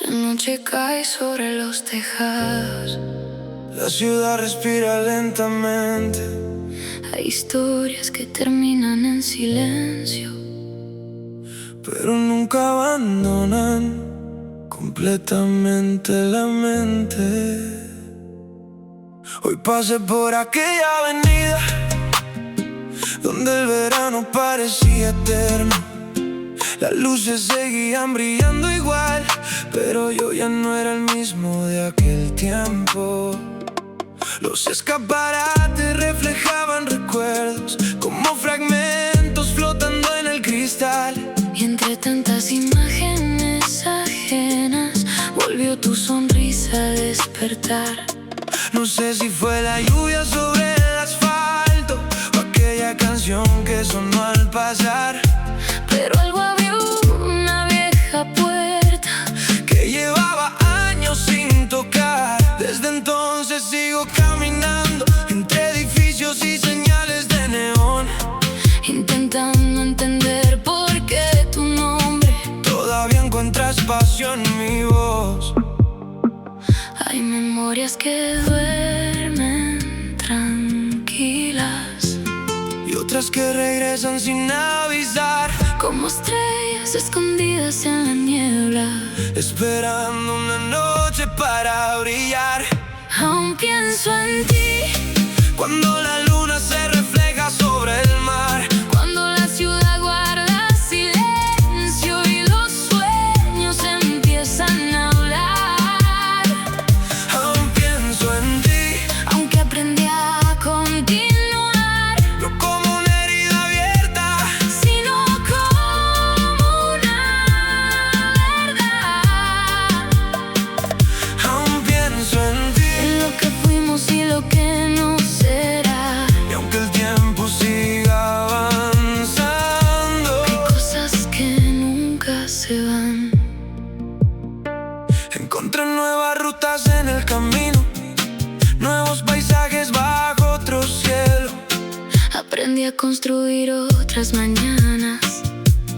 La noche cae sobre los tejados. La ciudad respira lentamente. Hay historias que terminan en silencio, pero nunca abandonan completamente la mente. Hoy pasé por aquella avenida donde el verano parecía eterno. Las luces seguían brillando igual, pero yo ya no era el mismo de aquel tiempo. Los escaparates reflejaban recuerdos como fragmentos flotando en el cristal. y entre tantas imágenes ajenas volvió tu sonrisa a despertar. No sé si fue la lluvia sobre el asfalto o aquella canción que sonó al pasar, Pero algo abrió una vieja puerta que llevaba años sin tocar. Desde entonces sigo caminando entre edificios y señales de neón, intentando entender por qué tu nombre. todavía encuentra espacio en mi voz. Hay memorias que duermen tranquilas, Y otras que regresan sin avisar, como estrellas escondidas en la niebla. esperando una noche para brillar. Aún pienso en ti Cuando la luna se refleja sobre el mar, cuando la ciudad guarda silencio y los sueños empiezan a hablar. aún pienso en ti, Aunque aprendí a continuar, no como una herida abierta, sino como una verdad. aún pienso en ti. En lo que fuimos y lo que no será. Y aunque el tiempo siga avanzando, Hay cosas que nunca se van. encontré nuevas rutas en el camino, nuevos paisajes bajo otro cielo, Aprendí a construir otras mañanas.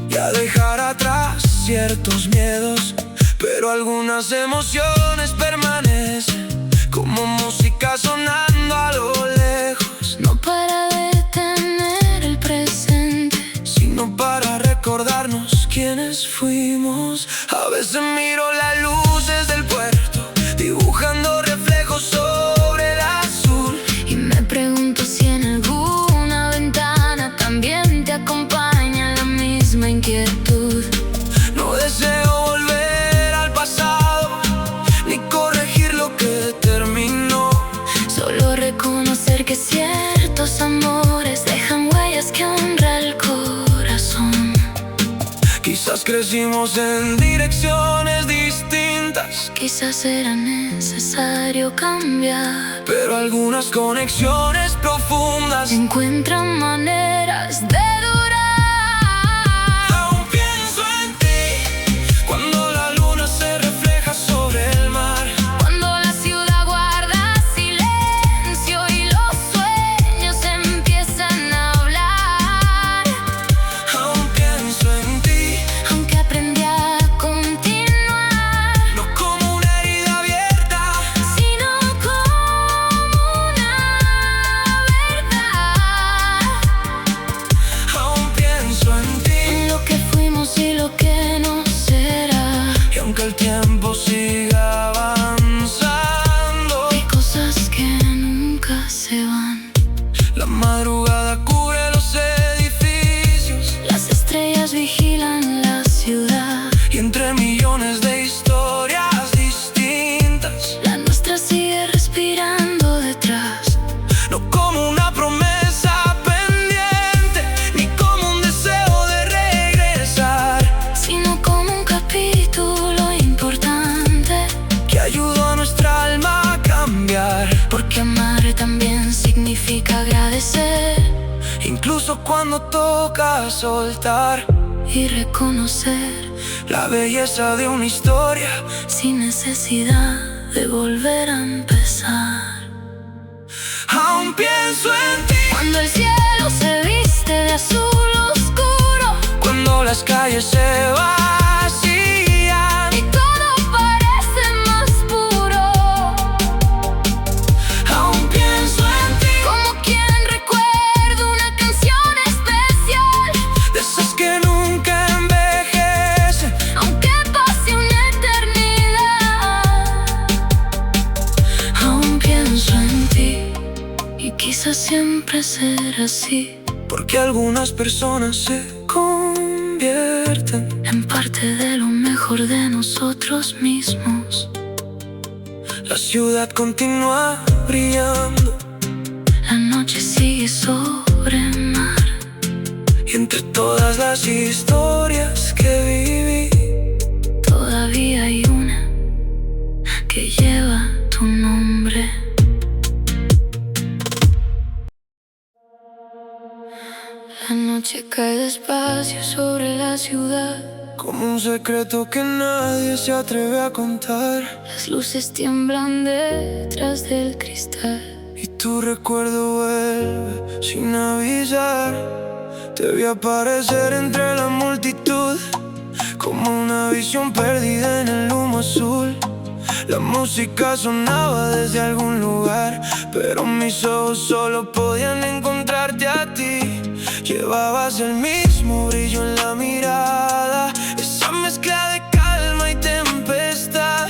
y a dejar atrás ciertos miedos, pero algunas emociones permanecen como música sonando a lo lejos, No para detener el presente, sino para recordarnos quiénes fuimos. A veces miro las luces del puerto, dibujando reflejos sobre el azul, y me pregunto si en alguna ventana también te acompaña la misma inquietud. no deseo volver al pasado, ni corregir lo que terminó. Solo reconocer que ciertos amores dejan huellas que honra el corazón. Quizás crecimos en direcciones distintas, Quizás era necesario cambiar. pero algunas conexiones profundas Encuentran maneras de durar. aún pienso en ti. Cuando la luna se refleja sobre el mar, Cuando la ciudad guarda silencio y los sueños empiezan a hablar. aún pienso en ti, Aunque aprendí a continuar, no como una herida abierta, sino como una verdad. aún pienso en ti. En lo que fuimos y lo que no será. Y aunque el tiempo siga avanzando, Hay cosas que nunca se van. la madrugada cubre los edificios, Las estrellas vigilan la ciudad. y entre millones de historias distintas, La nuestra sigue respirando detrás. no como una promesa pendiente, ni como un deseo de regresar, Sino como un capítulo importante. que ayudó a nuestra alma a cambiar. Porque amar también significa agradecer Incluso cuando toca soltar y reconocer, la belleza de una historia, sin necesidad de volver a empezar. aún pienso en ti. Cuando el cielo se viste de azul oscuro Cuando las calles se vacían y todo debe ser así, porque algunas personas se convierten en parte de lo mejor de nosotros mismos. La ciudad continúa brillando, La noche sigue sobre el mar, y entre todas las historias que viví, todavía hay una que lleva tu nombre. La noche cae despacio sobre la ciudad, como un secreto que nadie se atreve a contar. las luces tiemblan detrás del cristal, Y tu recuerdo vuelve sin avisar. Te vi aparecer entre la multitud, como una visión perdida en el humo azul. La música sonaba desde algún lugar, pero mis ojos solo podían encontrarte a ti. Llevabas el mismo brillo en la mirada, esa mezcla de calma y tempestad.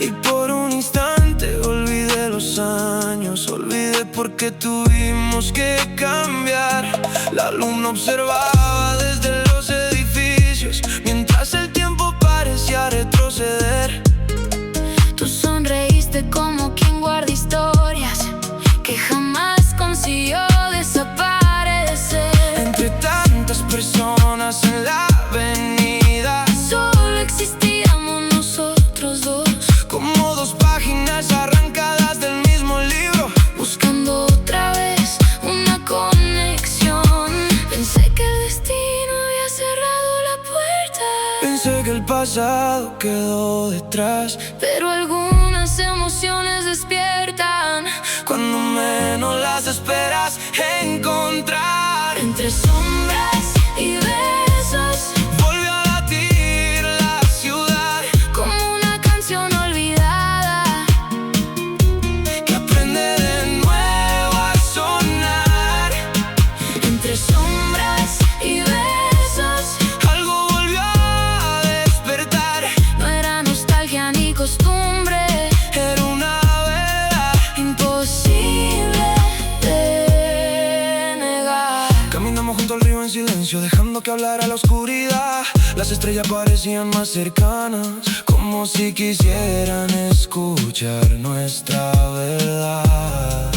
Y por un instante olvidé los años, olvidé por qué tuvimos que cambiar. La luna observaba desde los edificios, mientras el tiempo parecía retroceder. tú sonreíste como quien guarda historias que jamás consiguió desaparecer. Entre tantas personas en la avenida, Solo existíamos nosotros dos, como dos páginas arrancadas del mismo libro, buscando otra vez una conexión. Pensé que el destino había cerrado la puerta, pensé que el pasado quedó detrás, pero algunas emociones despiertan cuando menos las esperas encontrar. entre sombras y besos, Volvió a latir la ciudad, como una canción olvidada que aprende de nuevo a sonar. entre sombras y besos. Algo volvió a despertar, No era nostalgia ni costumbre, era una verdad imposible de negar. Caminamos junto al río en silencio, dejando que hablara la oscuridad. Las estrellas parecían más cercanas, como si quisieran escuchar nuestra verdad.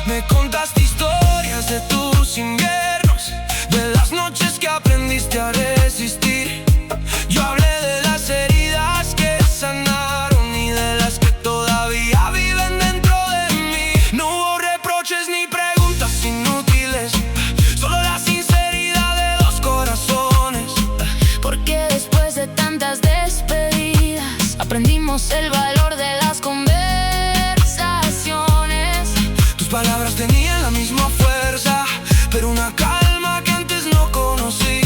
Me contaste historias de tus inviernos, de las noches que aprendiste a resistir. Yo hablé de las heridas que sanaron y de las que todavía viven dentro de mí. No hubo reproches ni preguntas inútiles, solo la sinceridad de dos corazones. Porque después de tantas despedidas aprendimos el valor de las conversaciones. Tus palabras tenían la misma fuerza, pero una calma que antes no conocí.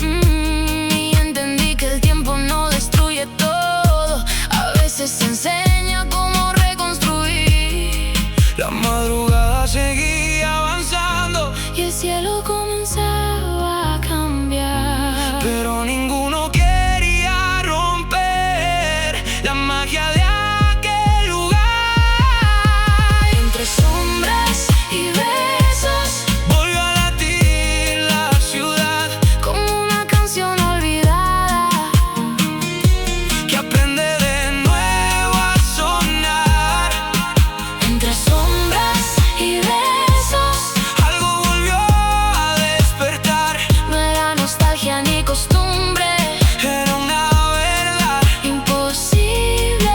Y entendí que el tiempo no destruye todo, a veces enseña cómo reconstruir. La madrugada seguía avanzando, Y el cielo comenzaba a cambiar, pero ninguno quería romper la magia de aquel lugar. entre sombras y besos, Volvió a latir la ciudad, como una canción olvidada que aprende de nuevo a sonar. entre sombras y besos. Algo volvió a despertar, No era nostalgia ni costumbre, era una verdad imposible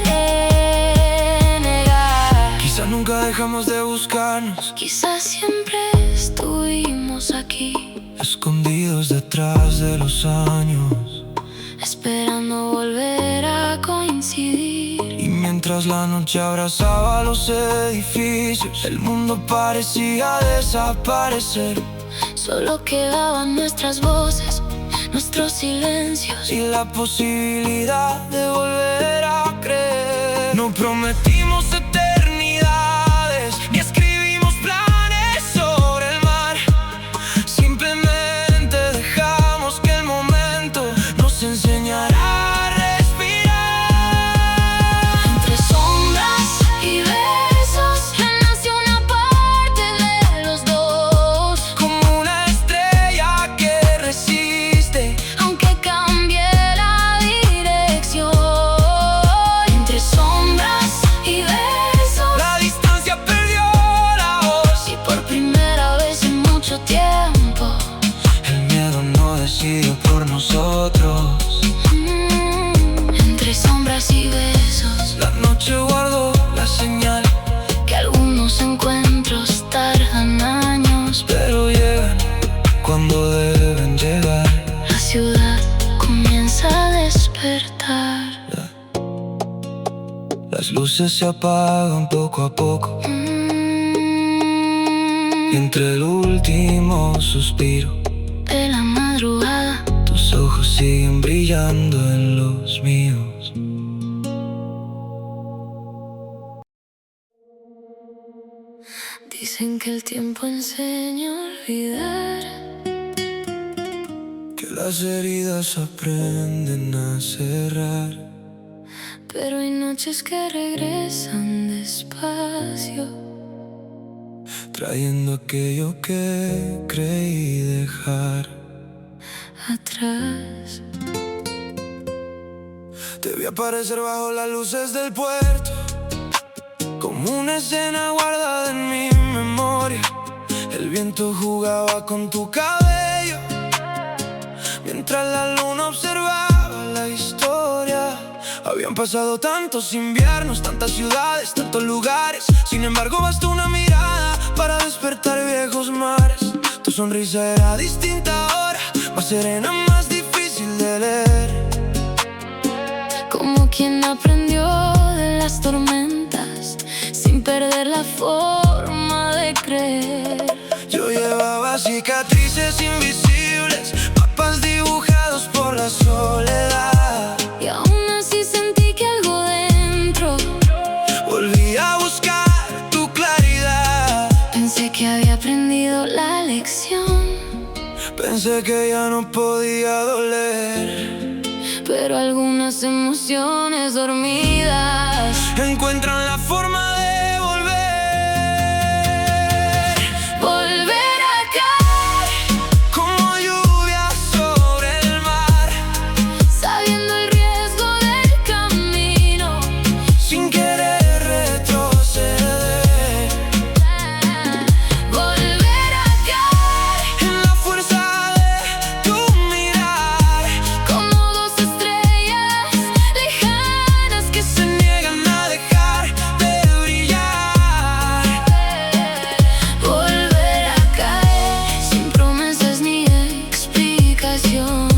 de negar. quizás nunca dejamos de buscarnos, Quizás siempre estuvimos aquí, escondidos detrás de los años. esperando volver a coincidir. Y mientras la noche abrazaba los edificios, el mundo parecía desaparecer, Solo quedaban nuestras voces, nuestros silencios. y la posibilidad de volver a creer. No prometimos eternidades, ni escribimos planes sobre el mar. Simplemente dejamos que el momento nos enseñara a respirar. Entre sombras y besos nació una paz nosotros. Entre sombras y besos, La noche guardó la señal, que algunos encuentros tardan años, pero llegan cuando deben llegar. la ciudad comienza a despertar. Las luces se apagan poco a poco, y entre el último suspiro De la madrugada, tus ojos siguen brillando en los míos. dicen que el tiempo enseña a olvidar, Que las heridas aprenden a cerrar, pero hay noches que regresan despacio, trayendo aquello que creí dejar atrás. Te vi aparecer bajo las luces del puerto, como una escena guardada en mi memoria. El viento jugaba con tu cabello, mientras la luna observaba la historia. Habían pasado tantos inviernos, tantas ciudades, tantos lugares. Sin embargo bastó una mirada para despertar viejos mares. Tu sonrisa era distinta ahora, más serena, más difícil de leer. Como quien aprendió de las tormentas, sin perder la forma de creer. Yo llevaba cicatrices invisibles, mapas dibujados por la soledad. Y aún así sentí que algo dentro Volví a buscar tu claridad. pensé que había aprendido la lección, Pensé que ya no podía doler, pero algunas emociones dormidas encuentran la forma de volver. volver a caer, Como lluvia sobre el mar, sabiendo el riesgo del camino. sin querer retroceder. Volver a caer, En la fuerza de tu mirar, como dos estrellas lejanas que se niegan a dejar de brillar. volver a caer, sin promesas ni explicación,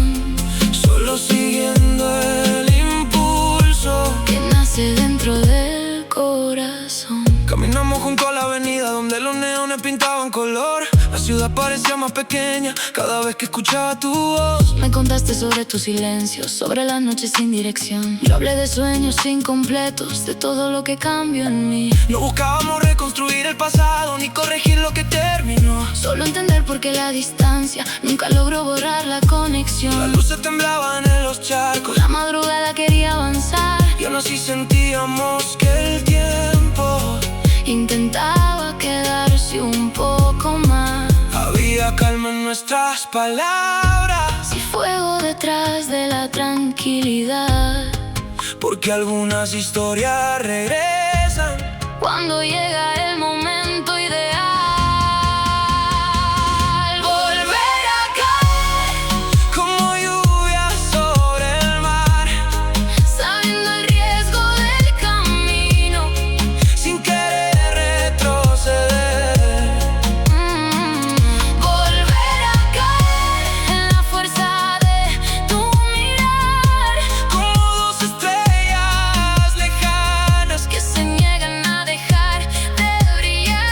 Solo siguiendo el impulso. que nace dentro del corazón. Caminamos junto a la avenida donde los neones pintaban color. La ciudad parecía más pequeña cada vez que escuchaba tu voz. Me contaste sobre tus silencios, sobre las noches sin dirección. Yo hablé de sueños incompletos, de todo lo que cambió en mí. No buscábamos reconstruir el pasado ni corregir lo que terminó. Solo entender por qué la distancia nunca logró borrar la conexión. Las luces temblaban en los charcos, La madrugada quería avanzar, y aún así sentíamos que el tiempo intentaba quedarse un poco más. había calma en nuestras palabras, Si fuego detrás de la tranquilidad, porque algunas historias regresan cuando llega el momento ideal. Volver a caer, como lluvia sobre el mar, sabiendo el riesgo del camino. sin querer retroceder. Volver a caer en la fuerza de tu mirar, Como dos estrellas lejanas que se niegan a dejar de brillar.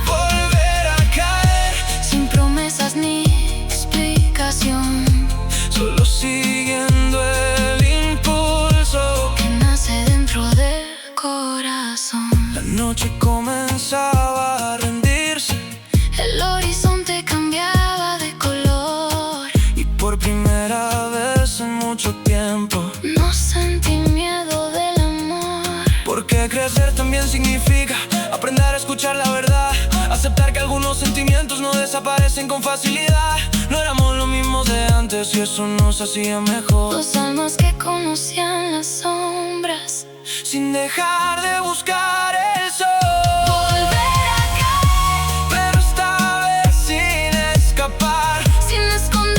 volver a caer, Sin promesas ni explicación, solo siguiendo el impulso. que nace dentro del corazón. La noche comenzaba a rendirse, El horizonte cambiaba de color, y por primera vez en mucho tiempo, no sentí miedo del amor. porque crecer también significa aprender a escuchar la verdad, aceptar que algunos sentimientos no desaparecen con facilidad. No éramos los mismos de antes y eso nos hacía mejor. Dos almas que conocían las sombras, Sin dejar de buscar el sol, volver a caer, pero esta vez sin escapar. sin esconder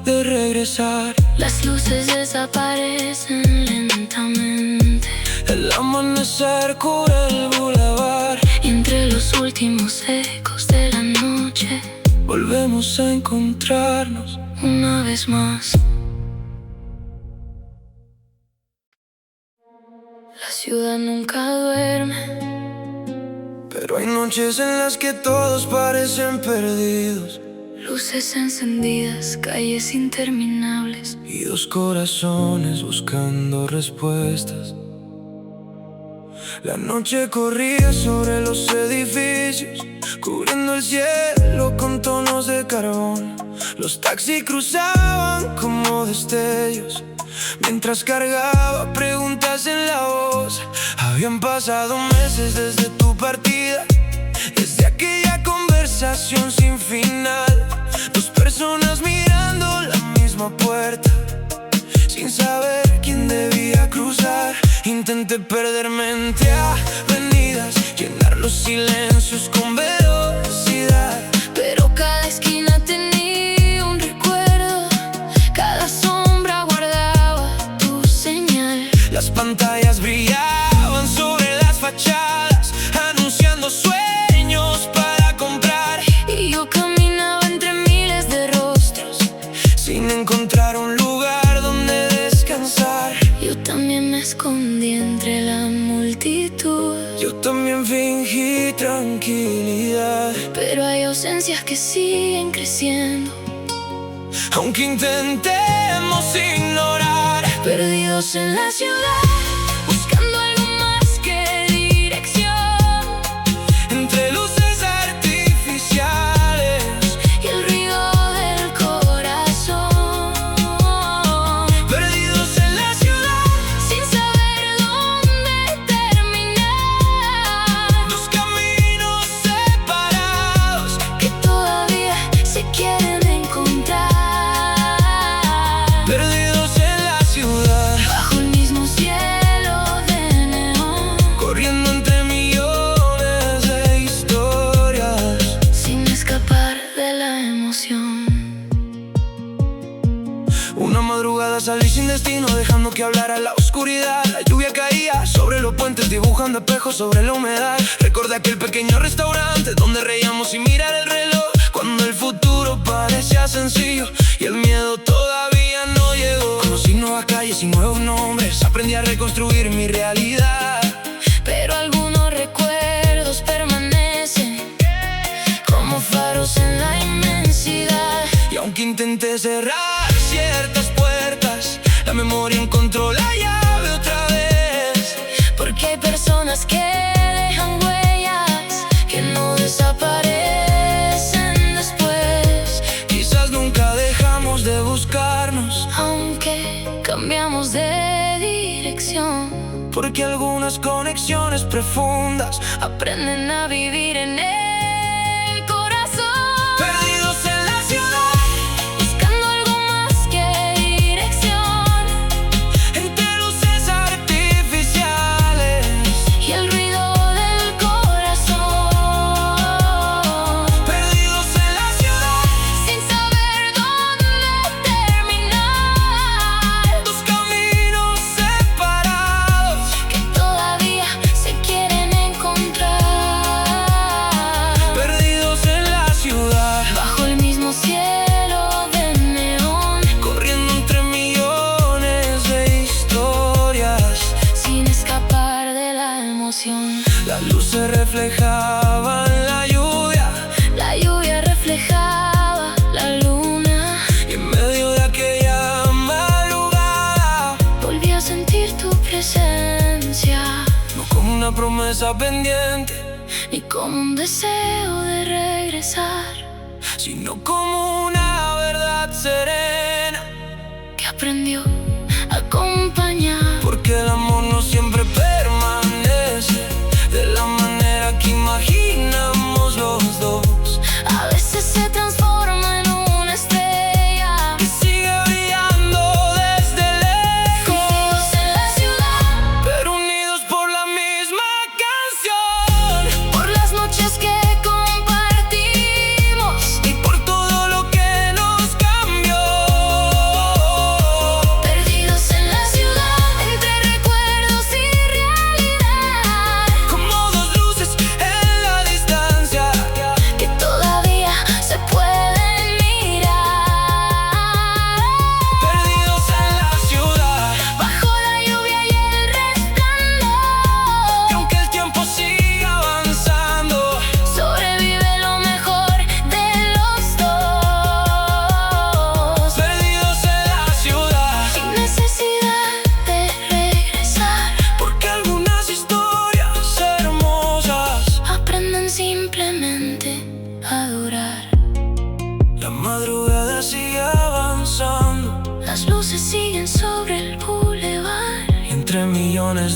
de regresar. Las luces desaparecen lentamente. El amanecer cura el bulevar. Y entre los últimos ecos de la noche volvemos a encontrarnos una vez más. La ciudad nunca duerme, pero hay noches en las que todos parecen perdidos. luces encendidas, calles interminables y dos corazones buscando respuestas. La noche corría sobre los edificios, cubriendo el cielo con tonos de carbón. Los taxis cruzaban como destellos, mientras cargaba preguntas en la voz. Habían pasado meses desde tu partida, desde aquella conversación sin final. Dos personas mirando la misma puerta, sin saber quién debía cruzar. Intenté perderme entre avenidas, llenar los silencios con velocidad. Pero cada esquina tenía un recuerdo, cada sombra guardaba tu señal. Las pantallas brillaban sobre las fachadas, anunciando sueños para comprar. Y yo caminaba entre miles de rostros, sin encontrar un lugar donde descansar. yo también me escondí entre la multitud. Yo también fingí tranquilidad, pero hay ausencias que siguen creciendo, aunque intentemos ignorar. perdidos en la ciudad, buscando algo más que dirección. Entre luces artificiales Y el ruido del corazón, perdidos en la ciudad, sin saber dónde terminar. dos caminos separados Que todavía se quieren encontrar. perdidos en la ciudad, Bajo el mismo cielo de neón, corriendo entre millones de historias, sin escapar de la emoción. Una madrugada salí sin destino, dejando que hablara la oscuridad. La lluvia caía sobre los puentes, dibujando espejos sobre la humedad. Recordé aquel pequeño restaurante donde reíamos sin mirar el reloj, cuando el futuro parecía sencillo y el miedo todavía no llegó. Conocí nuevas calles y nuevos nombres, aprendí a reconstruir mi realidad. Pero algunos recuerdos permanecen como faros en la inmensidad. Y aunque intenté cerrar ciertas puertas, la memoria encontró la llave otra vez. Porque hay personas que dejan huellas que no desaparecen después. Quizás nunca dejamos de buscarnos, Aunque cambiamos de dirección, porque algunas conexiones profundas aprenden a vivir en el corazón. perdidos en la ciudad, Buscando algo más que dirección. entre luces artificiales Y el ruido del corazón, perdidos en la ciudad, sin saber dónde terminar. dos caminos separados Que todavía se quieren encontrar. perdidos en la ciudad, Bajo el mismo cielo de neón, corriendo entre millones de historias. sin escapar de la emoción. Las luces reflejaban la lluvia reflejaba la luna. y en medio de aquella madrugada, Volví a sentir tu presencia, no como una promesa pendiente, ni como un deseo de regresar, sino como una verdad serena. que aprendió a acompañar. Porque el amor no siempre permanece de la manera que imaginamos los dos. A veces se transforma en una estrella, Que sigue brillando desde lejos, perdidos en la ciudad, pero unidos por la misma canción. por las noches que compartimos, Y por todo lo que nos cambió,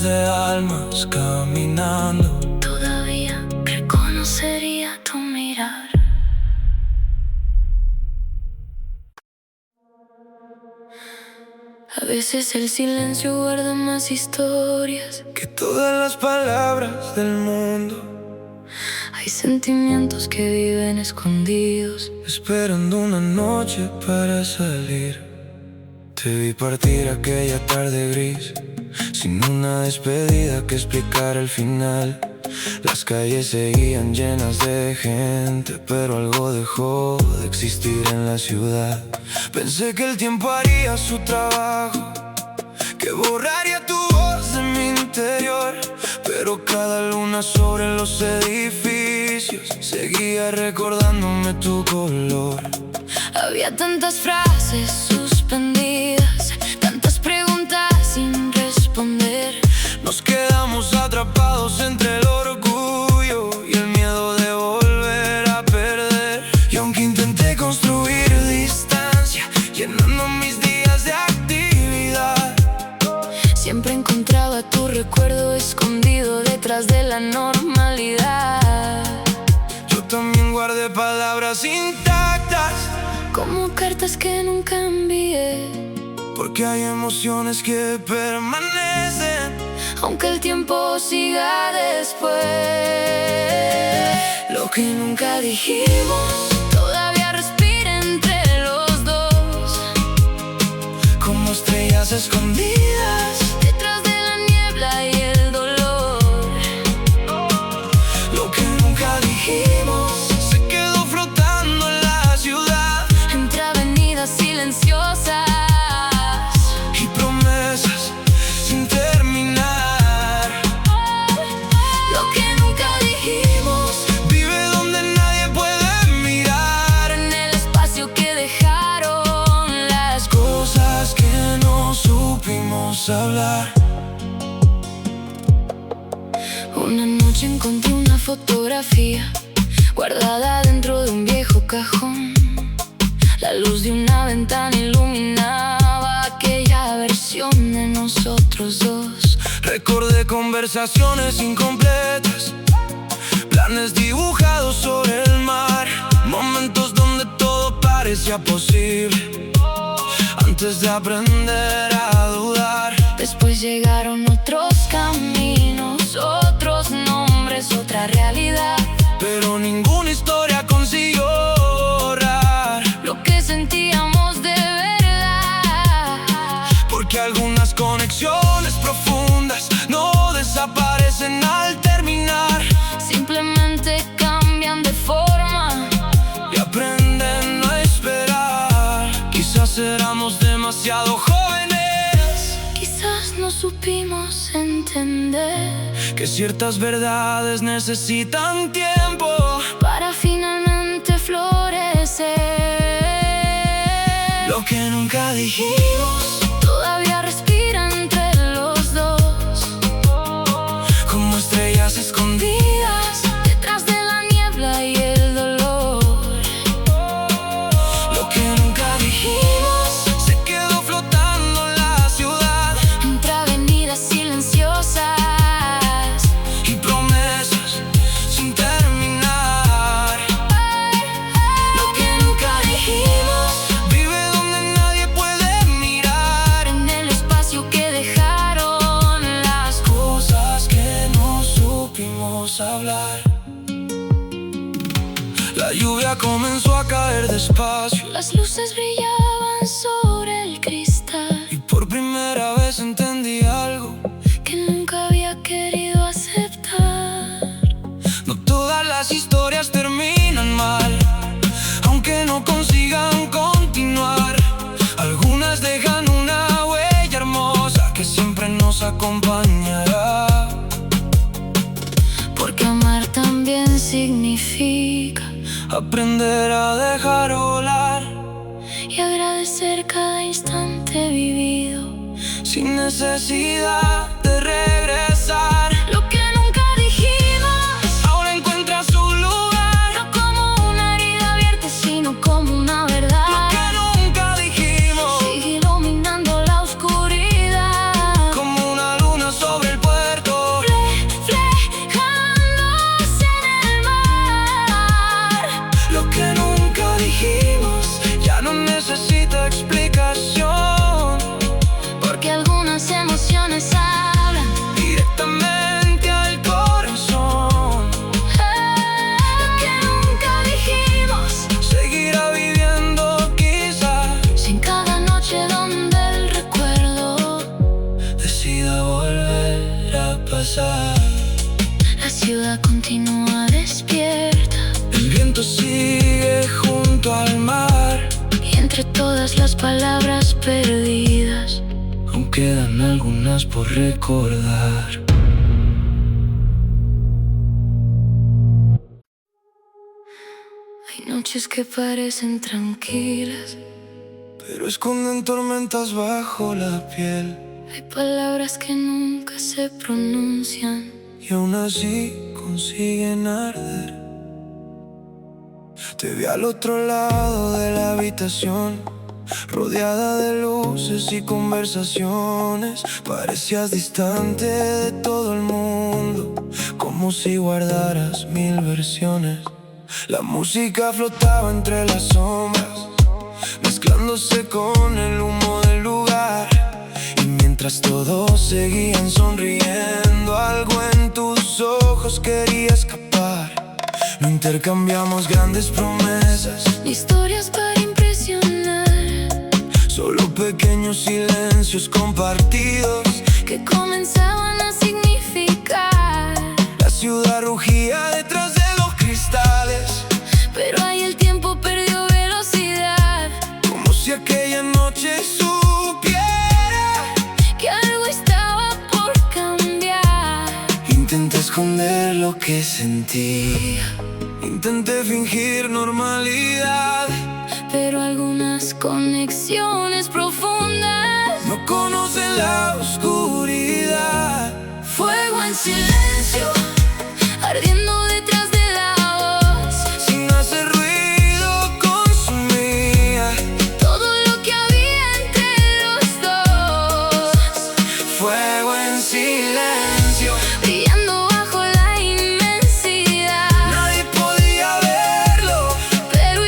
de almas caminando. Todavía reconocería tu mirar. A veces el silencio guarda más historias Que todas las palabras del mundo. Hay sentimientos que viven escondidos, Esperando una noche para salir. Te vi partir aquella tarde gris, sin una despedida que explicar el final. Las calles seguían llenas de gente, pero algo dejó de existir en la ciudad. Pensé que el tiempo haría su trabajo, que borraría tu voz de mi interior, pero cada luna sobre los edificios seguía recordándome tu color. había tantas frases suspendidas, tantas preguntas sin responder. Nos quedamos atrapados entre el orgullo y el miedo de volver a perder. Y aunque intenté construir distancia, llenando mis días de actividad, Siempre encontraba tu recuerdo escondido detrás de la normalidad. yo también guardé palabras intactas, Como cartas que nunca envié, porque hay emociones que permanecen, aunque el tiempo siga después. Lo que nunca dijimos todavía respira entre los dos, como estrellas escondidas detrás de la niebla y el dolor. Lo que nunca dijimos se quedó flotando en la ciudad, Entre avenidas silenciosas y promesas sin terminar. Lo que nunca dijimos Vive donde nadie puede mirar, en el espacio que dejaron las cosas que no supimos hablar. Una noche encontré una fotografía guardada dentro de un viejo cajón. La luz de una ventana iluminaba aquella versión de nosotros dos. Recordé conversaciones incompletas, planes dibujados sobre el mar, momentos donde todo parecía posible, antes de aprender a dudar. Después llegaron otros caminos, otros nombres, otra realidad. Pero ninguna historia consiguió borrar Lo que sentíamos de verdad, porque algunas conexiones profundas no desaparecen al terminar, simplemente cambian de forma. y aprenden a esperar. Quizás éramos demasiado jóvenes, Quizás no supimos entender que ciertas verdades necesitan tiempo. para finalmente florecer. Lo que nunca dijimos Todavía respira entre los dos, como estrellas escondidas detrás de la niebla y el dolor. Lo que nunca dijimos se quedó flotando en la ciudad, Entre avenidas silenciosas y promesas sin terminar. Lo que nunca dijimos vive donde nadie puede mirar, en el espacio que dejaron las cosas que no supimos hablar. La lluvia comenzó a caer despacio, Las luces brillaban sobre el cristal y por primera vez entendí algo que nunca había querido aceptar. no todas las historias terminan mal, aunque no consigan continuar. Algunas dejan una huella hermosa que siempre nos acompañará. Porque amar también significa Aprender a dejar volar y agradecer cada instante vivido. sin necesidad de regresar. Lo que nunca dijimos, Ahora encuentra su lugar. no como una herida abierta, sino como una verdad. Lo que nunca dijimos, Sigue iluminando la oscuridad. como una luna sobre el pueblo. pasar. La ciudad continúa despierta, El viento sigue junto al mar, y entre todas las palabras perdidas aún quedan algunas por recordar. hay noches que parecen tranquilas, pero esconden tormentas bajo la piel, hay palabras que nunca se pronuncian, y aún así consiguen arder. Te vi al otro lado de la habitación, rodeada de luces y conversaciones. Parecías distante de todo el mundo, como si guardaras mil versiones. La música flotaba entre las sombras, mezclándose con el humo del lugar. Y mientras todos seguían sonriendo, algo en tus ojos quería escapar. No intercambiamos grandes promesas, ni historias para impresionar, solo pequeños silencios compartidos que comenzaban a significar. La ciudad rugía detrás de los cristales, Pero ahí el tiempo perdió velocidad, como si aquella noche supiera que algo estaba por cambiar. Intenté esconder lo que sentía, intenté fingir normalidad, Pero algunas conexiones profundas no conocen la oscuridad. fuego en silencio, ardiendo detrás de la voz. Sin hacer ruido consumía Todo lo que había entre los dos, fuego en silencio. brillando bajo la inmensidad. Nadie podía verlo, Pero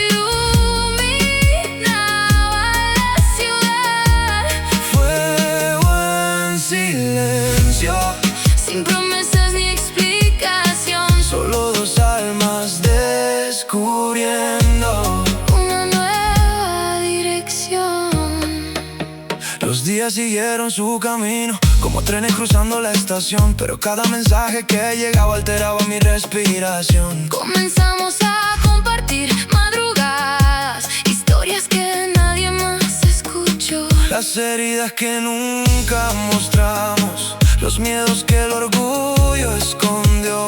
iluminaba la ciudad, fuego en silencio. sin promesas ni explicación, Solo dos almas descubriendo una nueva dirección. Los días siguieron su camino, como trenes cruzando la estación, pero cada mensaje que llegaba alteraba mi respiración. Comenzamos a compartir madrugadas, historias que nadie más escuchó. Las heridas que nunca mostramos, los miedos que el orgullo escondió,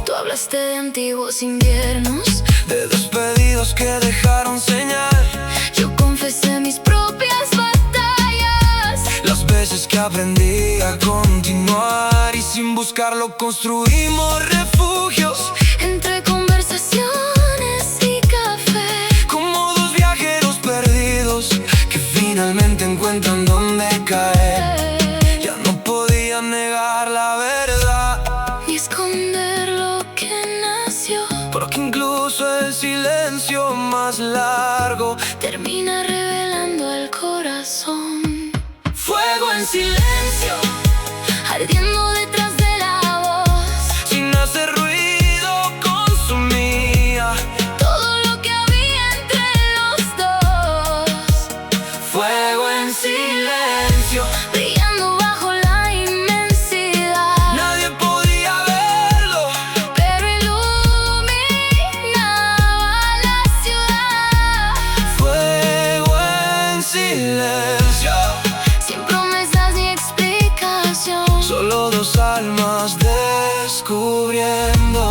Tú hablaste de antiguos inviernos, de despedidos que dejaron señal. yo confesé mis propias batallas. Las veces que aprendí a continuar y sin buscarlo construimos refugios, Entre conversaciones y café, como dos viajeros perdidos que finalmente encuentran dónde caer. Ya no podía negar la verdad, ni esconder lo que nació. porque incluso el silencio más largo Termina revelando el corazón. fuego en silencio, Ardiendo detrás de la voz, sin hacer ruido consumía todo lo que había entre los dos, fuego en silencio. brillando bajo la inmensidad. Nadie podía verlo, Pero iluminaba la ciudad, fuego en silencio. sin promesas ni explicación, Solo dos almas descubriendo.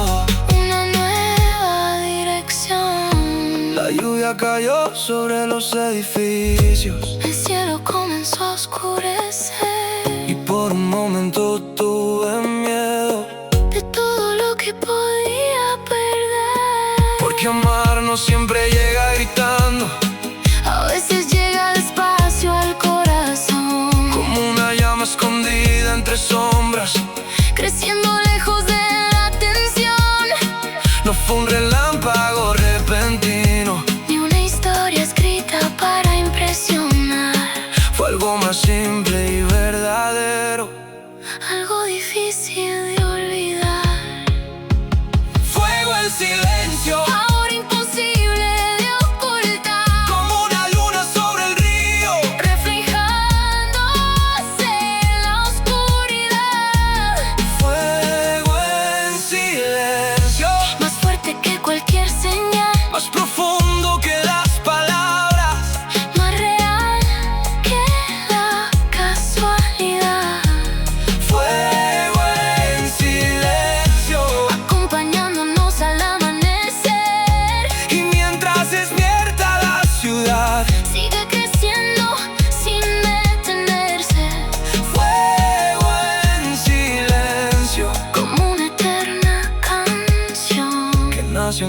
una nueva dirección. La lluvia cayó sobre los edificios El cielo comenzó a oscurecer, y por un momento tuve miedo, de todo lo que podía perder. porque amar no siempre llega gritando, A veces llega despacio al corazón, como una llama escondida entre sombras. creciendo lejos de la tensión. No fue un relámpago repentino, Ni una historia escrita para impresionar, fue algo más simple y verdadero, algo difícil de olvidar. fuego en silencio, Ahora imposible de ocultar, como una luna sobre el río, reflejándose en la oscuridad. fuego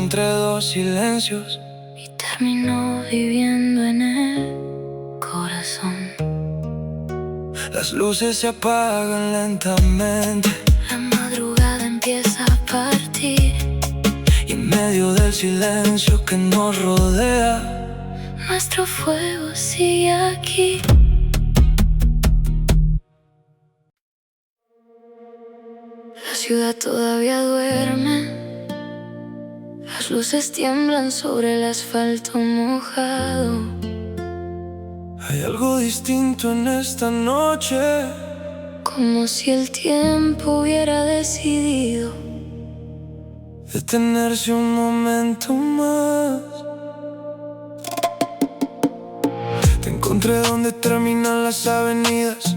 entre dos silencios y terminó viviendo en el corazón. Las luces se apagan lentamente, la madrugada empieza a partir, y en medio del silencio que nos rodea, nuestro fuego sigue aquí. La ciudad todavía duerme, las luces tiemblan sobre el asfalto mojado. Hay algo distinto en esta noche, como si el tiempo hubiera decidido detenerse un momento más. Te encontré donde terminan las avenidas,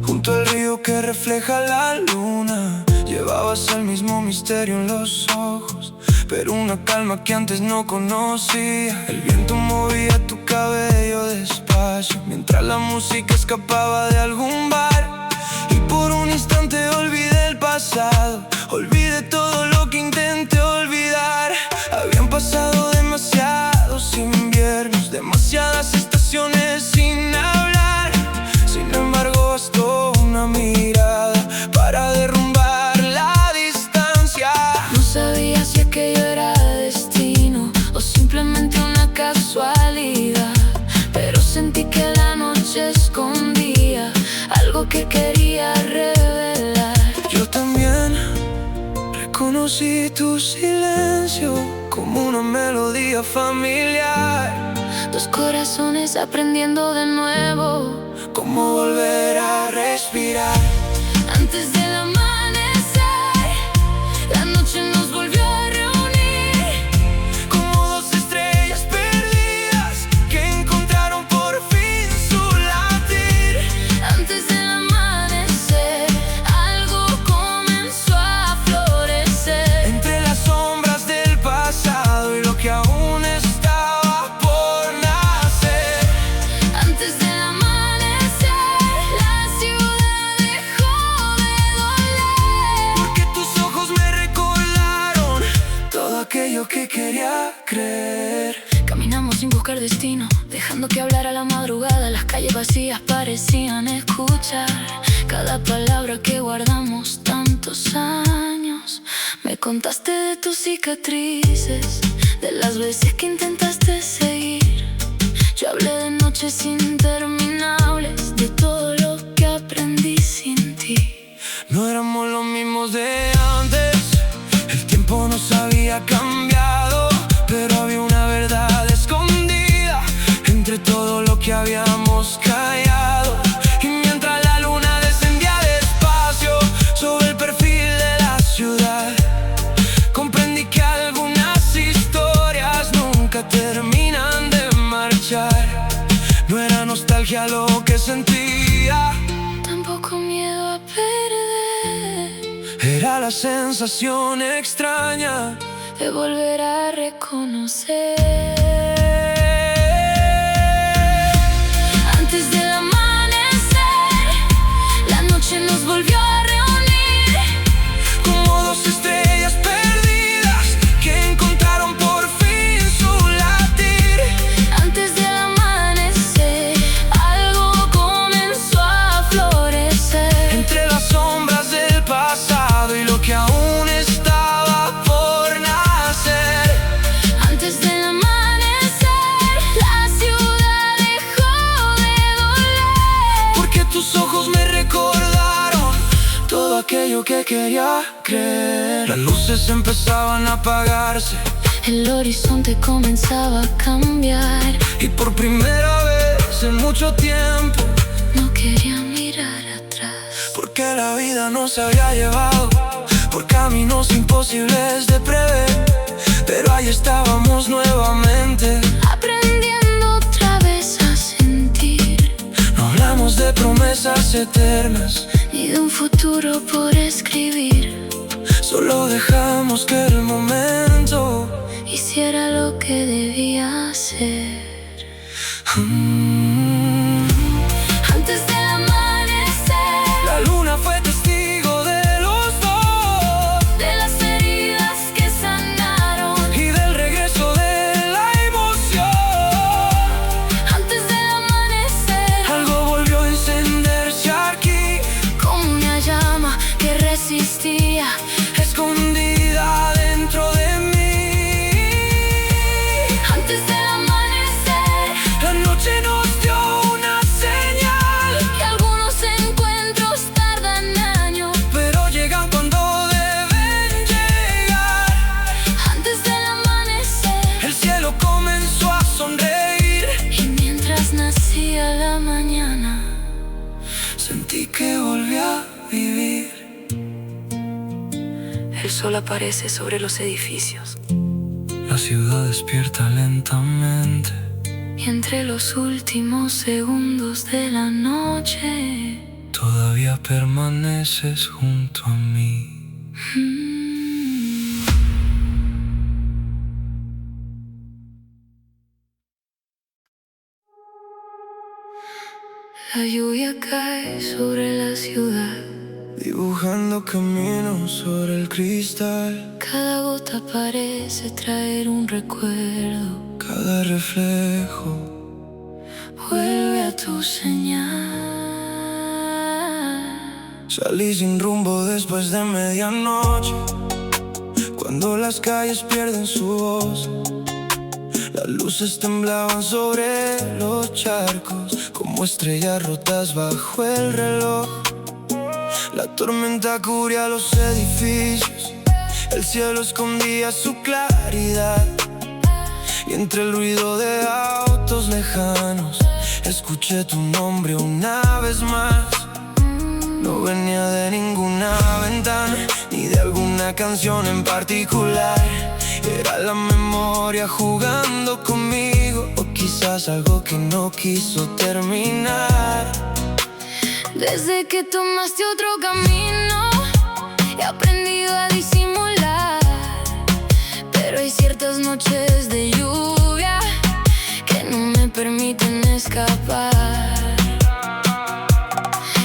junto al río que refleja la luna. Llevabas el mismo misterio en los ojos, pero una calma que antes no conocía. El viento movía tu cabello despacio, mientras la música escapaba de algún bar. Y por un instante olvidé el pasado, olvidé todo lo que intenté olvidar. Habían pasado demasiados inviernos, demasiadas estaciones sin hablar. Sin embargo bastó una mirada para derrumbar la distancia. No sabía si aquello era destino o simplemente una casualidad, pero sentí que la noche escondía algo que quería revelar. Yo también reconocí tu silencio como una melodía familiar. Dos corazones aprendiendo de nuevo cómo volver a respirar. Antes del amanecer, la noche nos volvió a reunir, como dos estrellas perdidas que encontraron por fin su latir. Antes del amanecer, algo comenzó a florecer entre las sombras del pasado y lo que aún estaba por nacer. Antes del amanecer, la ciudad dejó de doler, Porque tus ojos me recordaron todo aquello que quería creer. caminamos sin buscar destino, dejando que hablara la madrugada. Las calles vacías parecían escuchar cada palabra que guardamos tantos años. Me contaste de tus cicatrices, de las veces que intentaste seguir. Yo hablé de noches interminables, de todo lo que aprendí sin ti. No éramos los mismos de antes, el tiempo nos había cambiado, pero había una verdad escondida entre todo lo que habíamos callado. Y mientras la luna descendía despacio sobre el perfil de la ciudad, comprendí que algunas historias nunca terminan de marchar. No era nostalgia lo que sentía, Tampoco miedo a perder, era la sensación extraña de volver a reconocer. Antes del amanecer, la noche nos volvió a reunir, como dos estrellas perdidas que encontraron por fin su latir. antes del amanecer, algo comenzó a florecer Entre las sombras del pasado y lo que aún estaba por nacer. Antes del amanecer, la ciudad dejó de doler, Porque tus ojos me recordaron todo aquello que quería creer. Las luces empezaban a apagarse el horizonte comenzaba a cambiar. y por primera vez en mucho tiempo, No quería mirar atrás, porque la vida nos había llevado por caminos imposibles de prever. Pero ahí estábamos nuevamente, aprendiendo otra vez a sentir, no hablamos de promesas eternas, ni de un futuro por escribir. solo dejamos que el momento hiciera lo que debía hacer. Antes del amanecer, la luna fue testigo de los dos, de las heridas que sanaron y de sol aparece sobre los edificios. La ciudad despierta lentamente. Y entre los últimos segundos de la noche, todavía permaneces junto a mí. La lluvia cae sobre la ciudad, dibujando caminos sobre el cristal. Cada gota parece traer un recuerdo. Cada reflejo vuelve a tu señal. Salí sin rumbo después de medianoche, cuando las calles pierden su voz. Las luces temblaban sobre los charcos, como estrellas rotas bajo el reloj. La tormenta cubría los edificios, el cielo escondía su claridad. Y entre el ruido de autos lejanos, escuché tu nombre una vez más. No venía de ninguna ventana, ni de alguna canción en particular. Era la memoria jugando conmigo, o quizás algo que no quiso terminar. Desde que tomaste otro camino, he aprendido a disimular. Pero hay ciertas noches de lluvia que no me permiten escapar.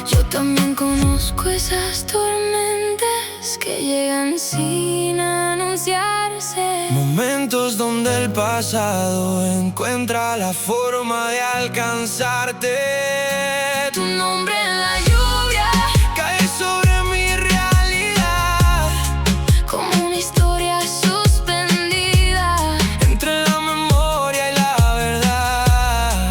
Yo también conozco esas tormentas que llegan sin anunciarse. Momentos donde el pasado encuentra la forma de alcanzarte. Tu nombre en la lluvia cae sobre mi realidad, como una historia suspendida entre la memoria y la verdad.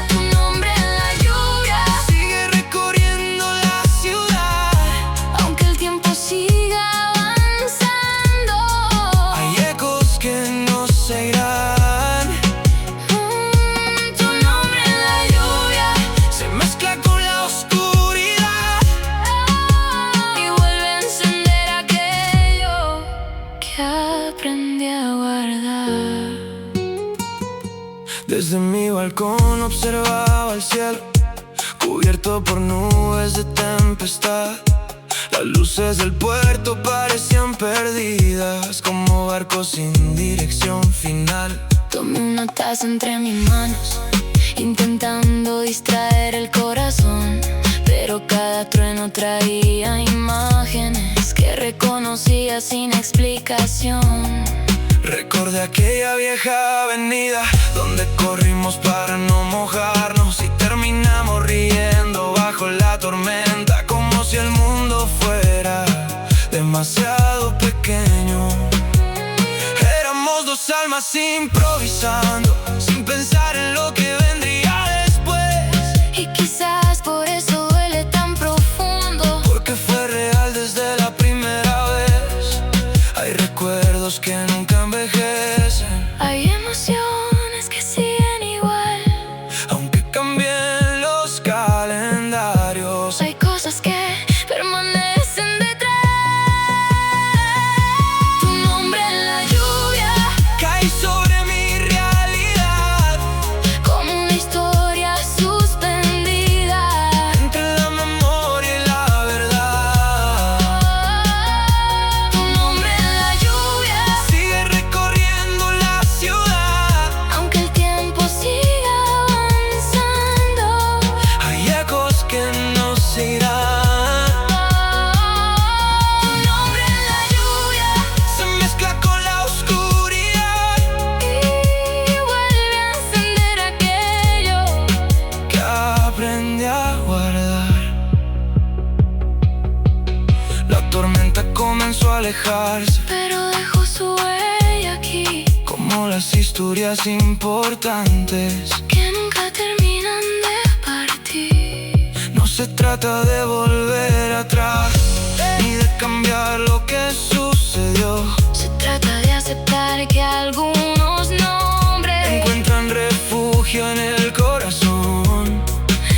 Tu nombre en la lluvia sigue recorriendo la ciudad, aunque el tiempo siga avanzando. hay ecos que no se irán. Tu nombre en la lluvia Se mezcla con la oscuridad y vuelve a encender aquello que aprendí a guardar. Desde mi balcón observaba el cielo, cubierto por nubes de tempestad. Las luces del puerto parecían perdidas, como barcos sin dirección final. Tomé una taza entre mis manos, intentando distraer el corazón, pero cada trueno traía imágenes que reconocía sin explicación. Recordé aquella vieja avenida donde corrimos para no mojarnos y terminamos riendo bajo la tormenta, como si el mundo fuera demasiado pequeño. Éramos dos almas improvisando, sin pensar en lo que vendría después. Y quizás por eso duele tan profundo, Porque fue real desde la primera vez. Hay recuerdos que nunca envejecen, hay emociones que siguen igual. aunque cambien los calendarios. Hay cosas que permanecen detrás. Tu nombre en la lluvia Caí sobre mi realidad, como una historia suspendida entre la memoria y la verdad. Tu nombre en la lluvia Sigue recorriendo la ciudad, aunque el tiempo siga avanzando. hay ecos que no se irán. Tu nombre en la lluvia Se mezcla con la oscuridad y vuelve a encender aquello. que aprendí a guardar. La tormenta comenzó a alejarse, Pero dejó su huella aquí, como las historias importantes. que nunca terminan de partir. No se trata de volver atrás, ni de cambiar lo que sucedió. Se trata de aceptar que algunos nombres, Encuentran refugio en el corazón.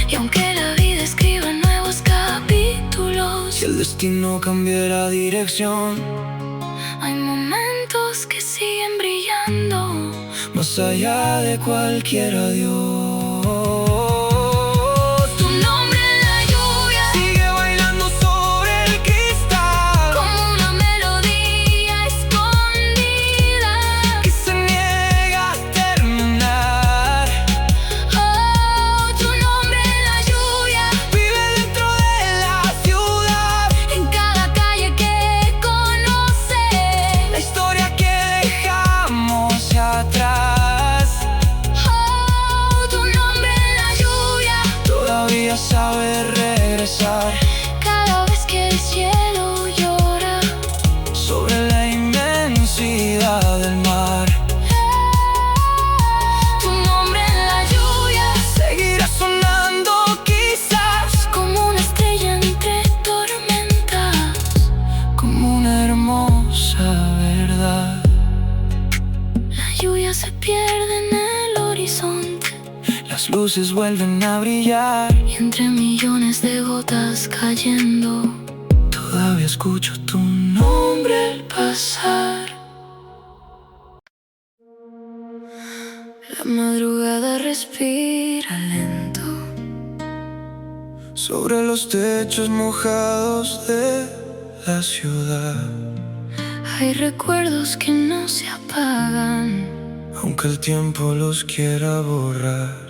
y aunque la vida escriba nuevos capítulos, Si el destino destino cambie la dirección. Hay momentos que siguen brillando más allá de cualquier adiós. Tu nombre en la lluvia Sigue bailando sobre el cristal, como una melodía escondida que se niega a terminar. Oh, tu nombre en la lluvia Vive dentro de la ciudad, en cada calle que conoce. la historia que dejamos atrás. Oh, tu nombre en la lluvia Todavía sabe regresar cada vez que el cielo llora. sobre la inmensidad del mar. Tu nombre en la lluvia Seguirá sonando quizás como una estrella entre tormentas. como una hermosa verdad. La lluvia se pierde en el horizonte Las luces vuelven a brillar. y entre millones de gotas cayendo Todavía escucho tu nombre al pasar. la madrugada respira lento. Sobre los techos mojados de la ciudad, Hay recuerdos que no se apagan. aunque el tiempo los quiera borrar.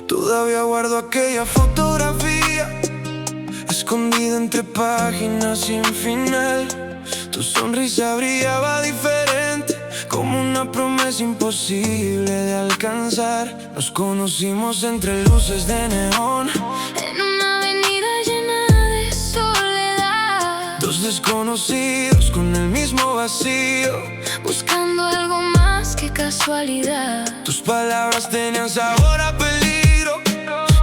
Todavía guardo aquella fotografía escondida entre páginas sin final. Tu sonrisa brillaba diferente, como una promesa imposible de alcanzar. Nos conocimos entre luces de neón, En una avenida llena de soledad, dos desconocidos con el mismo vacío. buscando algo más que casualidad. Tus palabras tenían sabor a peligro,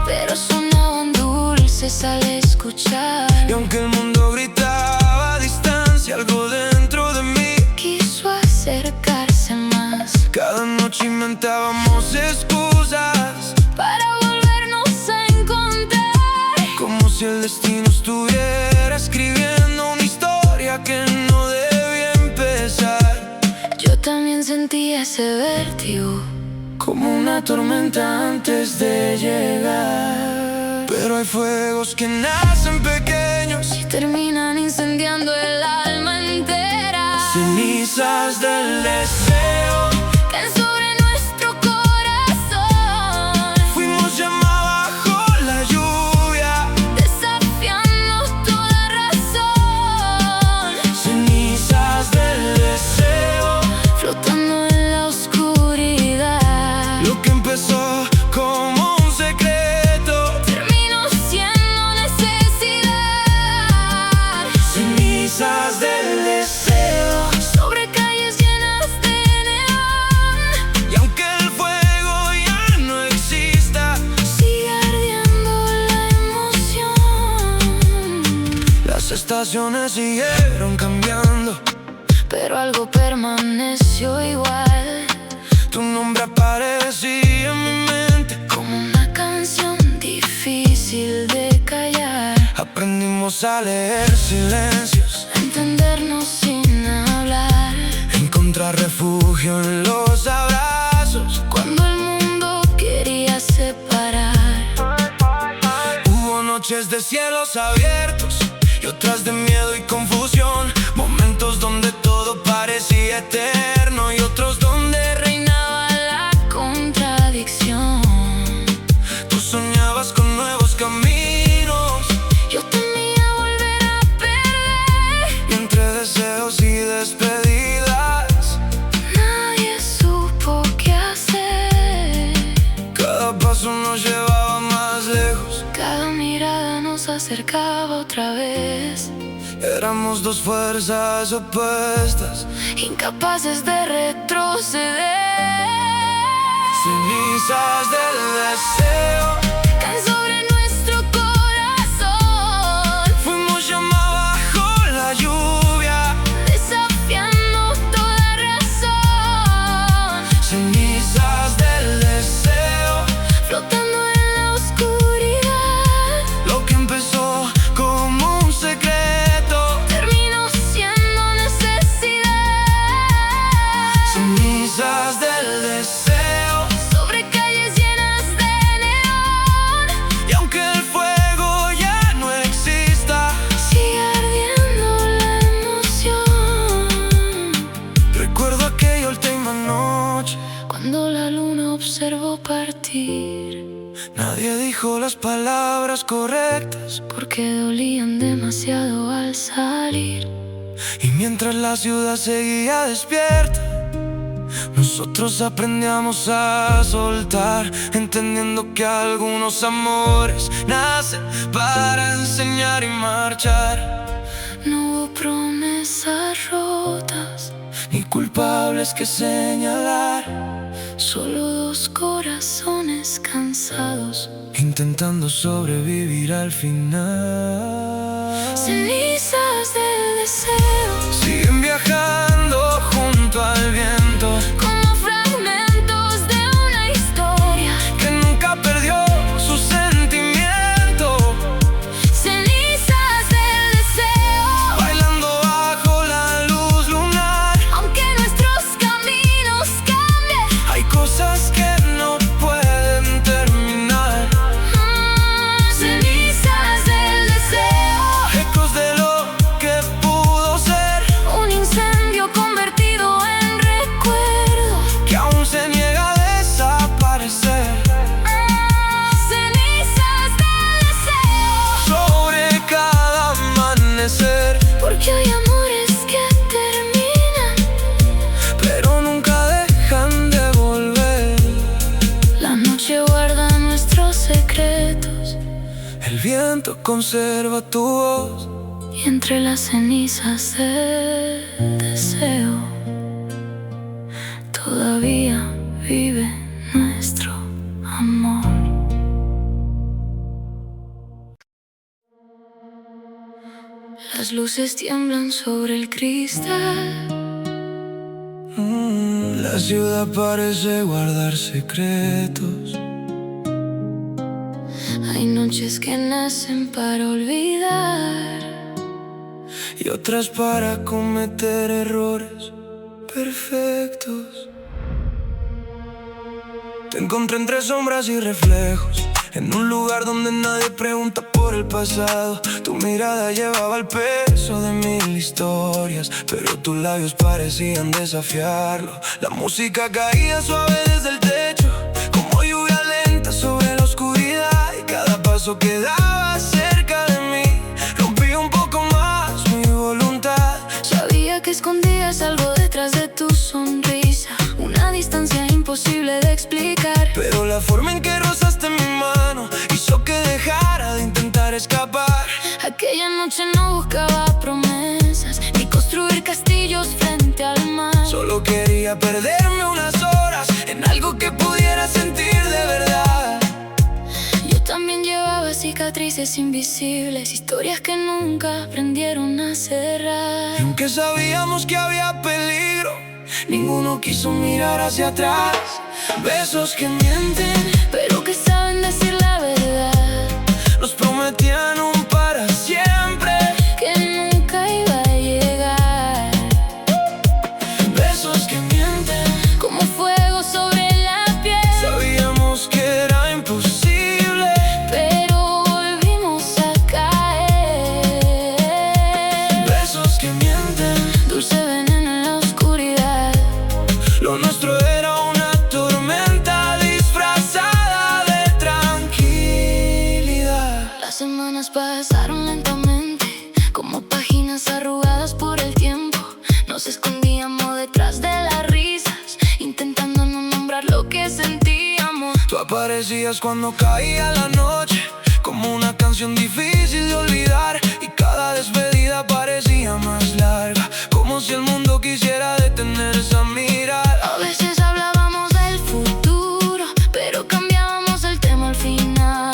Pero sonaban dulces al escuchar. y aunque el mundo gritaba a distancia, algo dentro de mí Quiso acercarse más cada noche inventábamos excusas, para volvernos a encontrar. como si el destino estuviera escribiendo una historia que no debía empezar. Yo también sentía ese vértigo, Como una tormenta antes de llegar. Pero hay fuegos que nacen pequeños, y terminan incendiando el alma entera. cenizas del deseo. Caen sobre nuestro corazón, Fuimos llamados bajo la lluvia, desafiando toda razón. cenizas del deseo. Flotando en la oscuridad, Lo que empezó como un secreto, terminó siendo necesidad. cenizas del deseo. Sobre calles llenas de neón, Y aunque el fuego ya no exista, sigue ardiendo la emoción. las estaciones siguieron cambiando, Pero algo permaneció igual, tu nombre aparecía en mi mente. como una canción difícil de callar. Aprendimos a leer silencios, A entendernos sin hablar, encontrar refugio en los abrazos. cuando el mundo quería separar. Hubo noches de cielos abiertos y otras de miedo y confusión, momentos donde todo parecía eterno y otros donde Reinaba la contradicción. tú soñabas con nuevos caminos. Yo temía volver a perder. Y entre deseos y despedidas, Nadie supo qué hacer. cada paso nos llevaba más lejos. Cada mirada nos acercaba otra vez. Éramos dos fuerzas opuestas, Incapaces de retroceder. cenizas del deseo. Caen sobre nuestro corazón, Fuimos llamados bajo la lluvia, desafiando toda razón. cenizas del deseo. Flotando en la oscuridad, luna observó partir. Nadie dijo las palabras correctas, porque dolían demasiado al salir. y mientras la ciudad seguía despierta, nosotros aprendíamos a soltar, entendiendo que algunos amores nacen para enseñar y marchar. No hubo promesas rotas, ni culpables que señalar, solo dos corazones cansados, intentando sobrevivir al final. cenizas del deseo, Siguen viajando junto al viento, como fragmentos de una historia que nunca perdió su sentimiento. cenizas del deseo, Bailando bajo la luz lunar, aunque nuestros caminos cambien. hay cosas que no pueden terminar. Cenizas del deseo, Ecos de lo que pudo ser, un incendio convertido en recuerdo. que aún se niega a desaparecer. Cenizas del deseo, Sobre cada amanecer, porque hay amores que terminan, pero nunca dejan de volver. la noche guarda nuestros secretos, El viento conserva tu voz, y entre las cenizas del deseo todavía vive nuestro amor. Las luces tiemblan sobre el cristal, La ciudad parece guardar secretos, hay noches que nacen para olvidar, y otras para cometer errores perfectos. Te encontré entre sombras y reflejos, en un lugar donde nadie pregunta por el pasado. Tu mirada llevaba el peso de 1000 historias, pero tus labios parecían desafiarlo. La música caía suave desde el techo, como lluvia lenta sobre la oscuridad, y cada paso que daba cerca de mí rompía un poco más mi voluntad. sabía que escondías algo detrás de tu sonrisa, una distancia imposible de explicar. Pero la forma en que rozaste mi mano hizo que dejara de intentar escapar. Aquella noche no buscaba promesas, ni construir castillos frente al mar. Solo quería perderme unas horas en algo que pudiera sentir de verdad. Yo también llevaba cicatrices invisibles, historias que nunca aprendieron a cerrar. Y aunque sabíamos que había peligro, ninguno quiso mirar hacia atrás. Besos que mienten, pero que saben decir la verdad, nos prometían un para siempre, que nunca iba a llegar. besos que mienten, Como fuego sobre la piel, sabíamos que era imposible, pero volvimos a caer. besos que mienten. Dulce veneno en la oscuridad, Lo nuestro era una tormenta disfrazada de tranquilidad. las semanas pasaron lentamente, como páginas arrugadas por el tiempo. Nos escondíamos detrás de las risas, intentando no nombrar lo que sentíamos. Tú aparecías cuando caía la noche, como una canción difícil de olvidar, y cada despedida parecía más larga, como si el mundo quisiera detenerse a mirar. A veces hablábamos del futuro, pero cambiábamos el tema al final,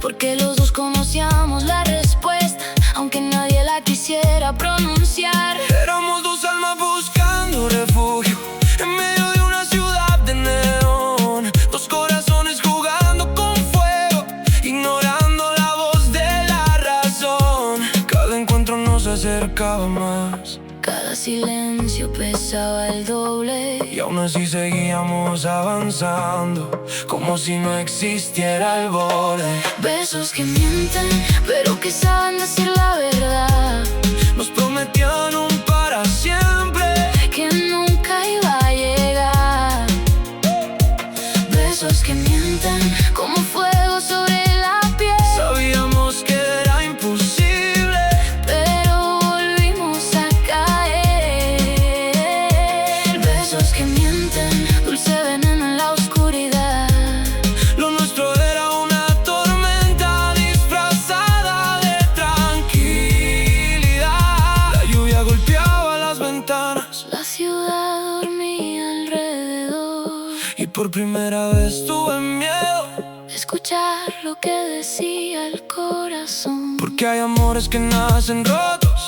porque los dos conocíamos la respuesta, aunque nadie la quisiera pronunciar. Éramos dos almas buscando refugio en medio de una ciudad de neón, dos corazones jugando con fuego, ignorando la voz de la razón. Cada encuentro nos acercaba más, Cada silencio pesaba el doble, y aún así seguíamos avanzando, como si no existiera el borde. besos que mienten, pero que saben decir la verdad, Nos prometían un para siempre, que nunca iba a llegar. Besos que mienten como fuego sobre la piel. Sabíamos que era imposible, pero volvimos a caer. Besos que mienten, dulce veneno en la oscuridad. lo nuestro era una tormenta disfrazada de tranquilidad. La lluvia golpeaba las ventanas, La ciudad dormía alrededor. y por primera vez tuve miedo, Escuchar lo que decía el corazón. porque hay amores que nacen rotos,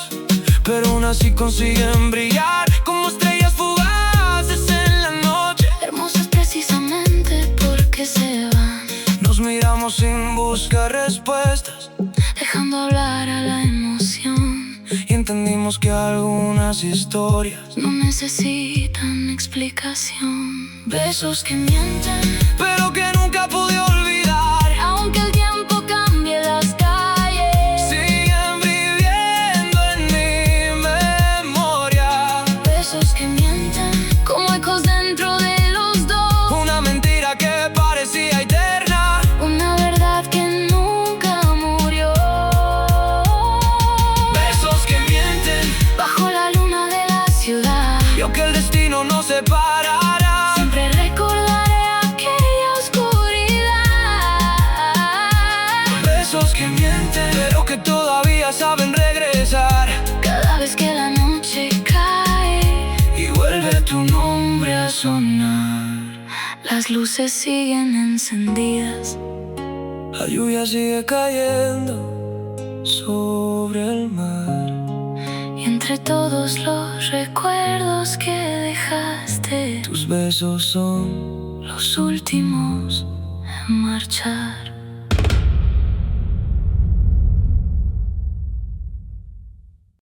pero aún así consiguen brillar como estrellas fugaces en la noche. Hermosas precisamente porque se van, Nos miramos sin buscar respuestas, dejando hablar a la emoción. y entendimos que algunas historias No necesitan explicación. Besos que mienten, pero que nunca pude olvidar, aunque el tiempo cambie las calles. siguen viviendo en mi memoria. Besos que mienten, como ecos dentro de los dos. Una mentira que parecía eterna, Una verdad que nunca murió. besos que mienten, Bajo la luna de la ciudad, y aunque el destino nos separará, siempre recordaré aquella oscuridad. besos que mienten, pero que todavía saben regresar, Cada vez que la noche cae y vuelve tu nombre a sonar. las luces siguen encendidas. La lluvia sigue cayendo sobre el mar, Y entre todos los recuerdos que dejaste, tus besos son los últimos en marchar.